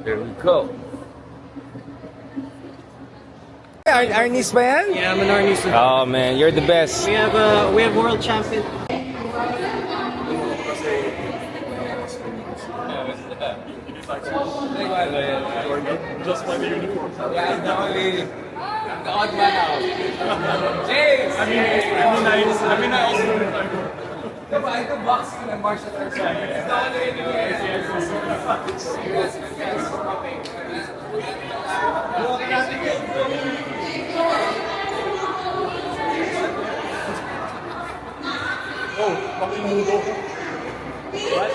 There we go. Arnis ba yan? Yeah, I'm an Arnis. Oh man, you're the best. We have world champion. Just by the uniform. Yeah, the only the odd man out. James! I mean, I also. Diba, ito boxing and martial arts. It's the only Oh, fucking nudo. What?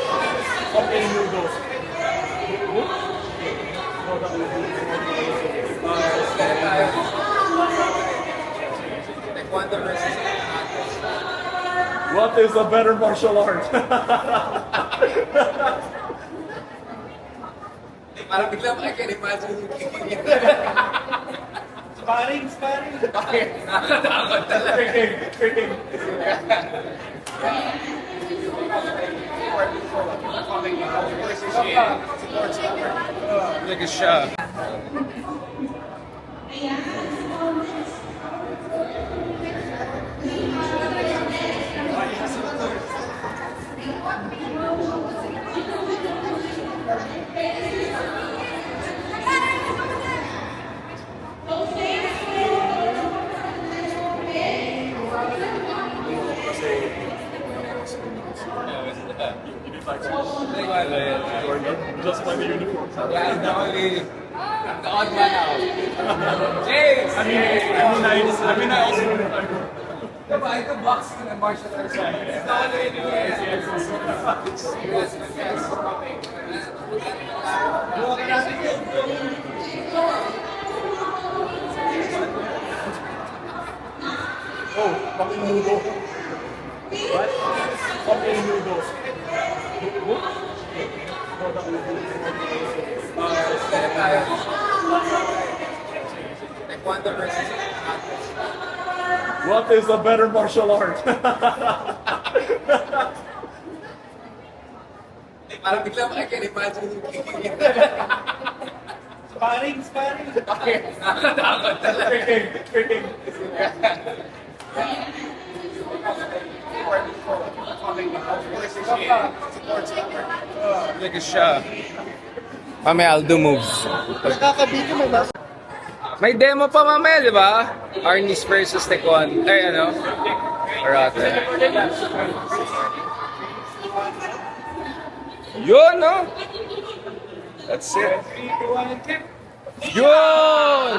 Fucking nudo. Taekwondo versus What is a better martial art? parang bigla I can imagine yung kicking yun. Sparring. Nakakatakot talaga. Freaking. Like a shot. Just by the uniform. Yeah, the only the odd man out. James! I mean, I also. Diba, ito boxing and martial arts. It's the only Oh, fucking nudo. What? Fucking nudo. Taekwondo versus What is a better martial art? parang bigla I can imagine yung kicking yun. Sparring. Nakakatakot talaga. Freaking. Like a shot. Mamaya I'll do moves. May demo pa mamaya, di ba? Arnis versus Taekwondo. Ay, ano? Karate. Yun, no? That's it. Yun!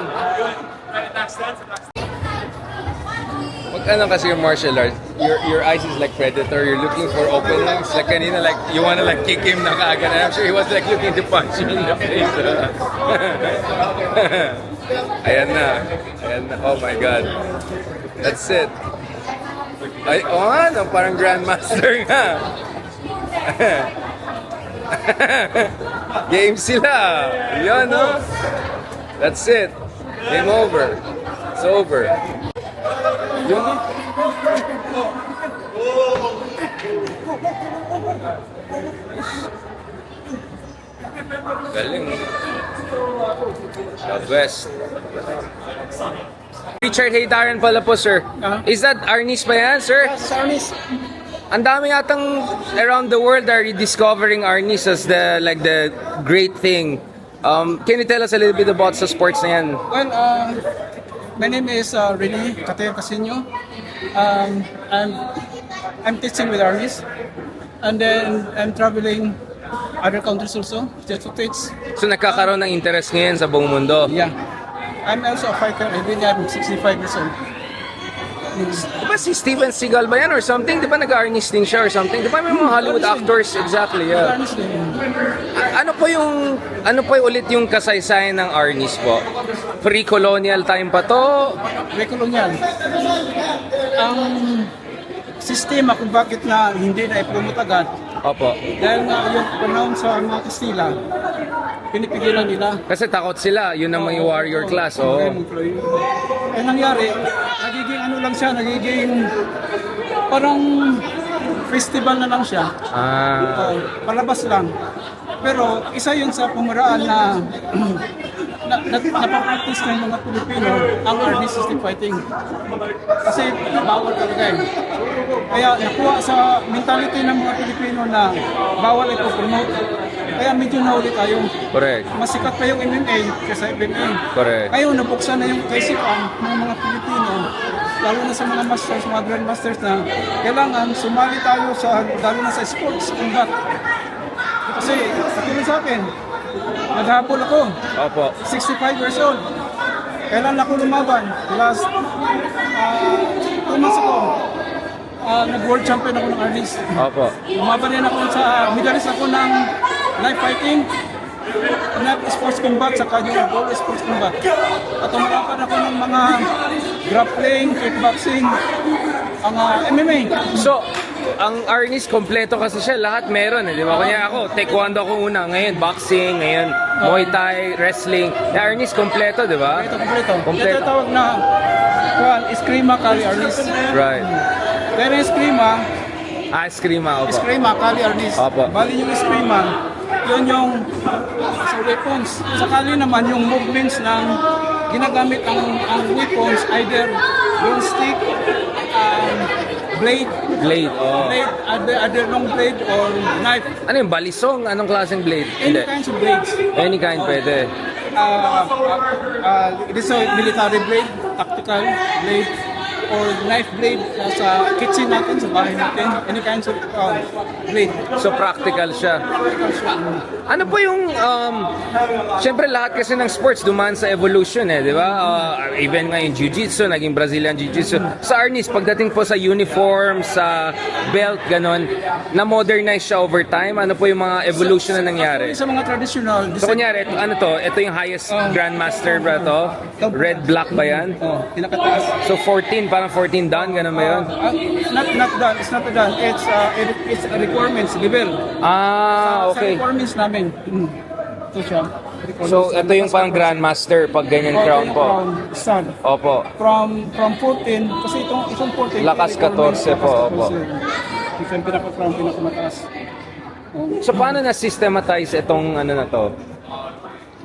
Pag ano kasi yung martial arts, your eyes is like predator, you're looking for openings. Like kanina, like, you wanna like kick him na kaagad. And I'm sure he was like looking to punch him in the face. Ayan na. Oh my God. That's it. Ay, oh ano, parang grandmaster nga. Game sila. Yan, no? That's it. Game over. It's over. Yun. Galing. The best. Richard Haydaran pala po, sir. Is that Arnis ba yan, sir? Yes, Arnis. Ang dami yatang around the world are rediscovering Arnis as the great thing. Can you tell us a little bit about sa sports na yan? Well, my name is Rene Cateo Casino. I'm teaching with Arnis, and then I'm traveling other countries also just to teach. So nagkakaroon ng interest ngayon sa buong mundo. Yeah, I'm also a fighter. I'm 65 years old. Di ba si Steven Seagal ba yan or something? Di ba nag-Arnis din siya or something? Di ba may mga Hollywood actors? Exactly, yeah. Arnis din. Ano po yung ulit yung kasaysayan ng Arnis po? Pre-colonial time pa to? Pre-colonial. Ang sistema kung bakit na hindi na i-promote agad Opo. dahil yung panahon sa mga Kastila, pinipigilan nila. Kasi takot sila, yun naman yung warrior class, oh. Eh nangyari, nagiging ano lang siya, nagiging parang festival na lang siya. Ah. Palabas lang. Pero isa yun sa pumaraan na napapractice ng mga Pilipino ang artistic fighting. Kasi bawal talaga eh. Kaya nakuha sa mentality ng mga Pilipino na bawal ito promote. Kaya medyo nahuli tayo. Correct. Mas sikat pa yung MMA kaysa MMA. Correct. Ngayon, nabuksan na yung kaisipan ng mga Pilipino, lalo na sa mga masters, mga grandmasters na kailangan sumali tayo sa, lalo na sa sports, combat. Kasi, katulad sa akin, naghapon ako, Opo. 65 years old. Kailan ako lumaban? Last 2 months ago, nag-world champion ako ng Arnis. Opo. Lumaban din ako sa, medalist ako ng live fighting, live sports combat, saka yung goal sports combat. At umalapan ako ng mga grappling, kickboxing, ang MMA. So, ang Arnis, kompleto kasi siya. Lahat meron, di ba? Kanya ako, taekwondo ako una. Ngayon, boxing. Ngayon, Muay Thai, wrestling. Yung Arnis, kompleto, di ba? Kompleto. Kompleto. Ito tawag na, Eskrima Kali Arnis. Right. Pero Eskrima, Eskrima, opo. Eskrima Kali Arnis. Opo. Bali yung Eskrima, yun yung sa weapons. Sa Kali naman, yung movements ng ginagamit ang weapons, either yung stick, blade, Blade, either long blade or knife. Ano yung balisong? Anong klaseng blade? Any kinds of blades. Any kind pwede. This is a military blade, tactical blade, or knife blade sa kitchen natin, sa bahay natin. Any kinds of blade. So practical siya. Ano po yung, syempre lahat kasi ng sports dumaan sa evolution eh, di ba? Even nga yung jiu-jitsu, naging Brazilian jiu-jitsu. Sa Arnis, pagdating po sa uniform, sa belt, ganon, na-modernize siya over time? Ano po yung mga evolution na nangyari? Sa mga traditional, So kunyari, ano to? Ito yung highest grandmaster ba to? Red, black ba yan? pinakataas. So 14, parang 14 dan, ganon ba yun? Not done. It's not done. It's a requirements level. Ah, Sa okay. requirements namin. Ito siya. So ito yung parang grandmaster pag ganyan crown po. Stud. Opo. From 14, kasi itong 14. Lakas 14 po, opo. Ito yung pinaka-crown, pinakamataas. So paano na-systematize itong ano na to?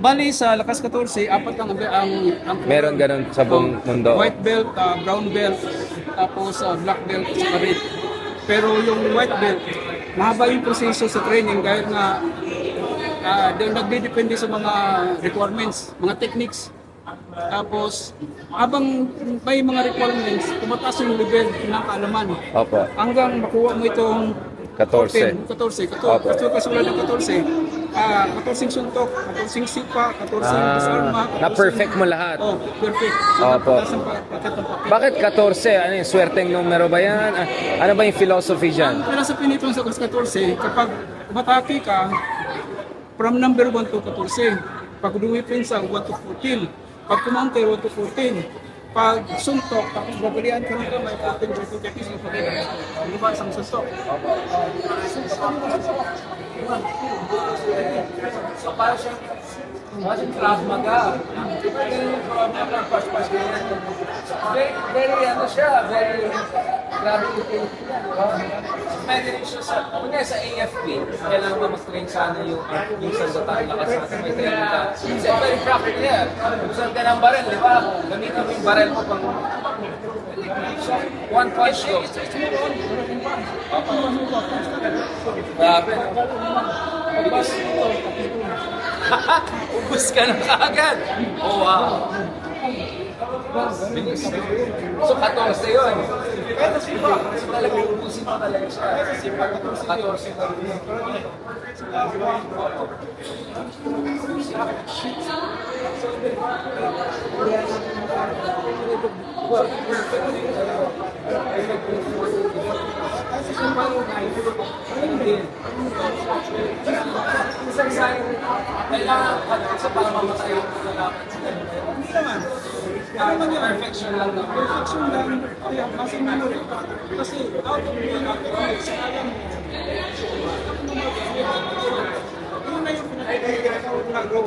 Bali sa Lakas 14, apat lang ang Meron ganun sa buong mundo. White belt, brown belt, tapos black belt, saka red. Pero yung white belt, mahaba yung proseso sa training dahil nga nagdedepende sa mga requirements, mga techniques. Tapos, habang may mga requirements, tumataas yung level ng kaalaman. Opo. Hanggang makuha mo itong 14. 14. Opo. Kasulad ng 14. 14 suntok, 14 sipa, 14 disarma. Na-perfect mo lahat. Oh, perfect. Opo. Pagkataas ng paket ng paket. Bakit 14? Ano yung swerteng numero ba yan? Ano ba yung philosophy dyan? Pero sa pinitong sa 14, kapag mataki ka, from number 1 to 14. Pag dumipin sa 1 to 14. Pag kumonter, 1 to 14. Pag suntok, tapos babalian ka ng kamay, 14, 13, 14, Di ba isang suntok? So para siyang Krav Maga. Very ano siya, very grabe yung pwede rin siya sa, kunya sa AFP, kailangan ba mag-train sana yung sandata, lakas natin may training ka. Kasi very practical yan. Gusto ka ng barel, di ba? Gamitin mo yung barel mo pang one punch go. Grabe. Ubus ka na kaagad. Oh, wow. Bilis. So, 14 yun. Kaya sa sipa. So, talagang ubusin mo talaga siya. Kaya sa sipa, 14 na rin. Isang sign, kailangan sa para mamatay ang nalaman sila. Hindi naman. Perfection lang na. Perfection lang. Kaya mas memory. Kasi out of the academics, kaya mo. Yun na yung pinag-aaral na go.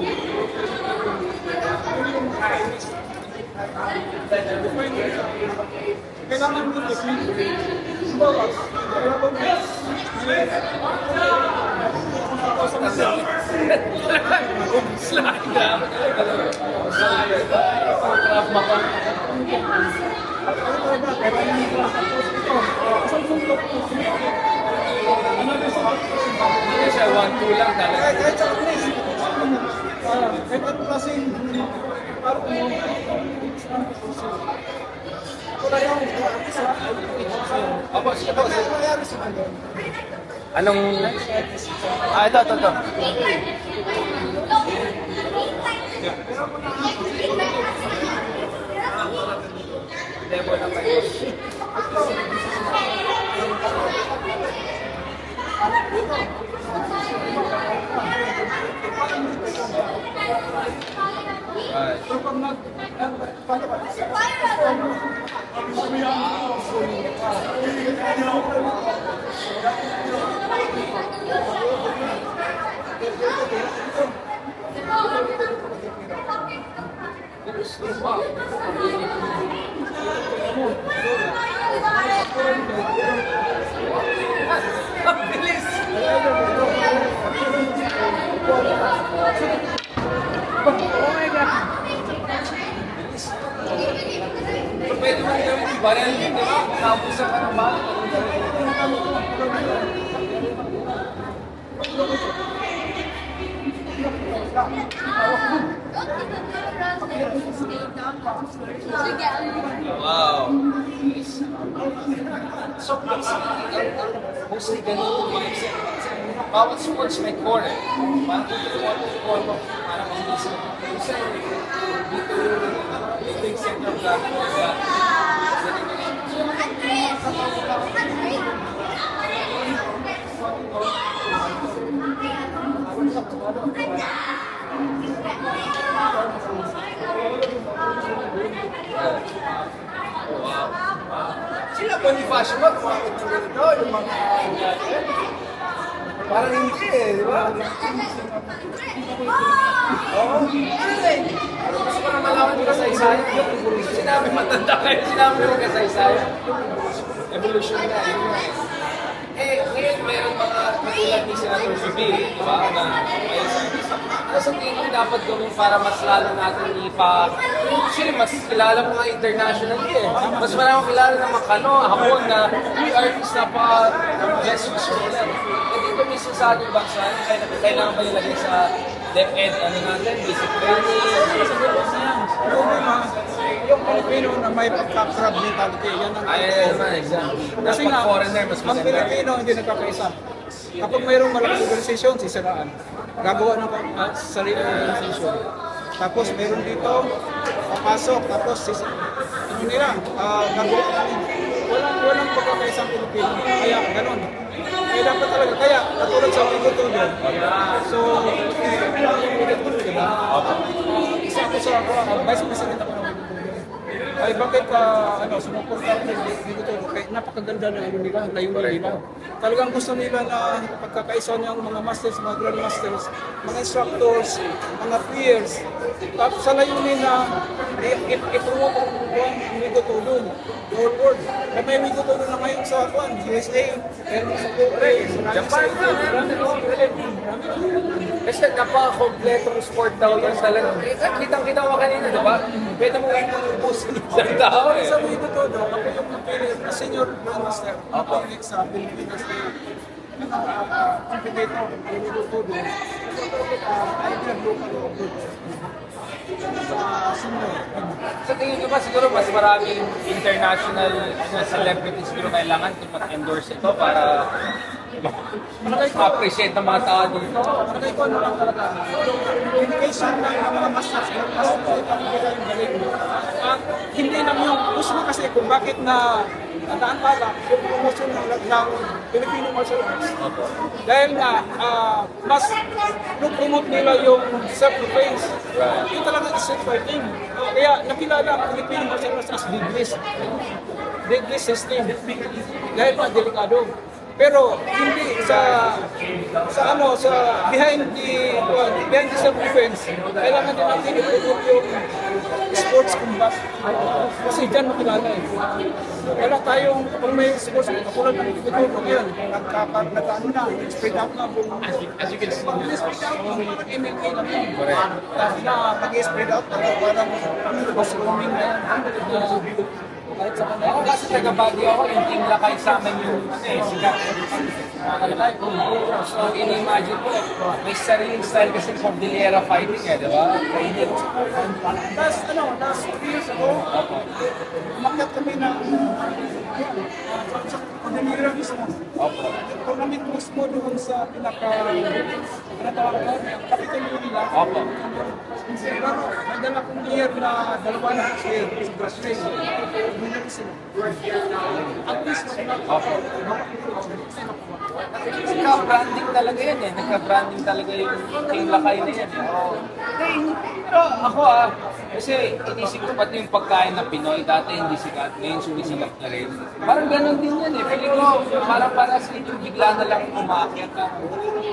Kailangan mo technique. Kailangan mo Slide na. Krav Maga. Hindi siya 1-2 lang talaga. Kahit sa place, kahit ano klaseng parang mo, wala yung Opo, sige po. nangyayari sa kanila. Anong... ito. Demo na kayo. So pag Ang bilis! Pwede mo gawin yung baril din, di ba? Tapos sa kanang wow! So, mostly ganun yung mindset. Bawat sports may core. Parang core mo, parang mabilis. Kasi dito yung center of gravity. Sila Bonifacio ba? Kumakit ng ganito, yung mga... Parang hindi eh, di ba? Oo. Gusto ko na malaman yung kasaysayan. Sinabi matanda kayo, sinabi yung kasaysayan. Evolution na yun. Ngayon mayroon mga katulad ni Senator Sibil, di ba, na may service. Ano sa tingin mo dapat gawin para mas lalo natin actually, mas kilala mo nga internationally eh. Mas maraming kilala ng mga Hapon na we artists na pa-best user nila. Dito mismo sa ating bansa, kailangan ba nilagay sa DepEd, natin, basic training? yung Pilipino na may pagka-crab mentality, yan ang Exactly. Kasi Dapat nga, foreigner, mas ang maganda. Pilipino hindi nagkakaisa. Kapag mayroong malaking organisasyon, sisiraan. Gagawa ng sarili ng organisasyon. Tapos meron dito, papasok, tapos ano nila, gagawa namin. Walang pagkakaisa ang Pilipino. Kaya ganun. Kaya dapat talaga, kaya katulad sa pagtutulog. So, diba? Isa ako sa Vice President ako ng ay bakit sumuporta ako dito kaya napakaganda ng ano nila, layunin nila. Talagang gusto nila na pagkakaisa niyang mga masters, mga grandmasters, mga instructors, mga peers. Tapos sa layunin na i-promote ang Migo Todo, the whole world. Kaya may Migo Todo na ngayon sa USA, meron sa Korea, Japan, kasi napaka-kompletong sport daw yan talaga. Kitang-kita mo kanina, di ba? Pwede mo i-post ng tao eh. Sa Migo Todo, ako yung senior grandmaster, ang sa Pilipinas na competitor, Migo Todo. I have local Sa tingin ko ba siguro mas maraming international celebrities siguro kailangan kung mag-endorse ito para ma-appreciate ng mga tao dito. Nakay ko ano lang talaga, dedication ng mga masters, yung galing. Hindi lang yung gusto kasi kung bakit na tandaan pala yung promotion ng Filipino martial arts. Dahil nga, mas promote nila yung self-defense. Yung talaga self-fighting. Kaya nakilala ang Filipino martial arts as deadliest system. Dahil pa delikado. Pero hindi sa behind the self defense, kailangan din natin i-promote yung sports combat. Kasi dyan makilala eh. Wala tayong, kung may sports, katulad ng tutulog yan, nagkaano na, spread out na. As you can see, Spread out na, parang MMA lang yun. Correct. Tapos na, pag-spread out, parang mas roaming na yan. Kahit sa kanila. Ako kasi taga-Baguio ako, yung Team Lakay sa amin yung sikat. So, in-imagine ko, may sariling style kasi Cordillera fighting di ba? Kainit. Tapos 3 years ago, umakyat kami ng sa Cordillera mismo. Tournament mismo doon sa pinatawag ko, Capitol nila. Opo. Pero may dala kong gear na dalawa na gear, Brazil. At least, Nagka-branding talaga yan Nagka-branding talaga yung Team Lakay na yan Pero ako kasi inisip ko pati yung pagkain na Pinoy, dati hindi sikat, ngayon sumisikat na rin. Parang ganun din yan Feeling ko, parang para sa inyo, bigla na lang umakyat ka.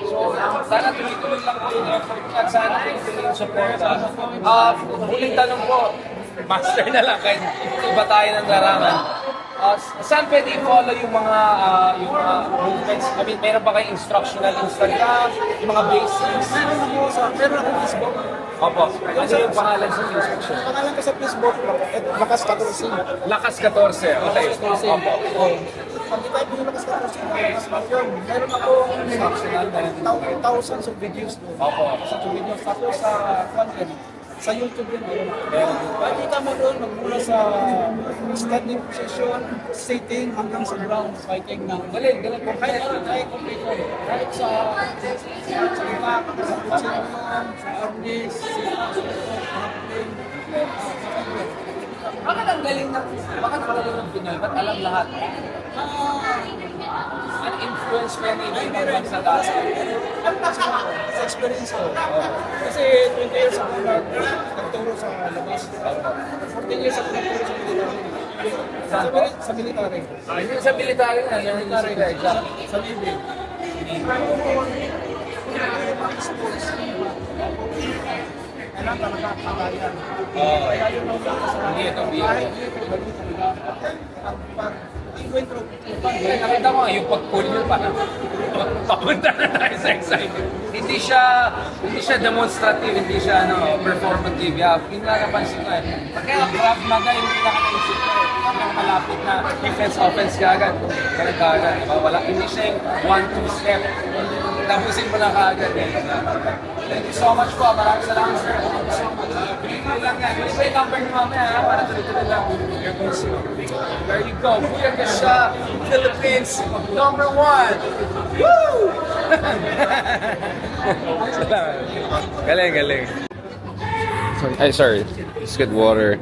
So, sana tuloy-tuloy lang po yung effort at sana tuloy yung support. Huling tanong po, master na lang kahit iba tayo ng larangan. Saan pwede i-follow yung mga movements? I mean, meron ba kayong instructional Instagram, yung mga basics? Meron ako Facebook. Opo. Ano yung pangalan sa instruction? Pangalan ko sa Facebook, Lakas 14. Lakas 14. Okay. Opo. Pag i-type mo yung Lakas 14, yun. Meron ako thousands of videos doon. Opo. Thousands of videos. Tapos sa YouTube yun. Makikita mo doon, magmula sa standing position, sitting, hanggang sa ground, fighting ng Galing po. kahit complete ko. Kahit sa impact, sa position, sa arnis, sa Bakit ang galing ng Pinoy? Ba't alam lahat? Ang influence mo yung ibang bansa dati. sa experience ko. Kasi 20 years ako nagturo sa labas. 14 years ako nagturo sa military. Sa military na, yung military. Sa Navy. Kailangan talaga kakayan. Kaya yun ang Hindi ito, kahit dito, ganun talaga. Pag encuentro, Nakita mo yung pag-pull nyo parang papunta na tayo sa excitement. Hindi siya demonstrative, hindi siya performative. Yun nga napansin ko Kaya Krav Maga yung pinaka-naisip ko Yung malapit na defense-offense kaagad. Ganun kaagad. Diba? Hindi siya yung 1-2 step. Tapusin mo na kaagad Thank you so much po. Maraming salamat sir. Thank you so much. Pinipili lang yan. Pinipili pa yung number ni mamaya para tuloy-tuloy lang. There you go. Booyakasha, Philippines, number 1. Woo! Galing. Ay, sorry. Let's get water.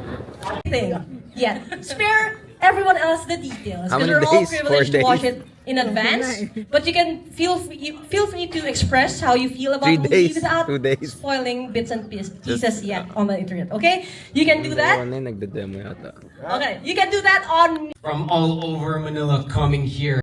Thing. Yeah. Spare everyone else the details. How many Because we're all days? 4 privileged to watch days? it in advance. But you can feel free to express how you feel about 3 the movie days, without 2 days. spoiling bits and pieces yet on the internet. Okay? You can do that. Nagde-demo yata. Okay. You can do that on From all over Manila coming here.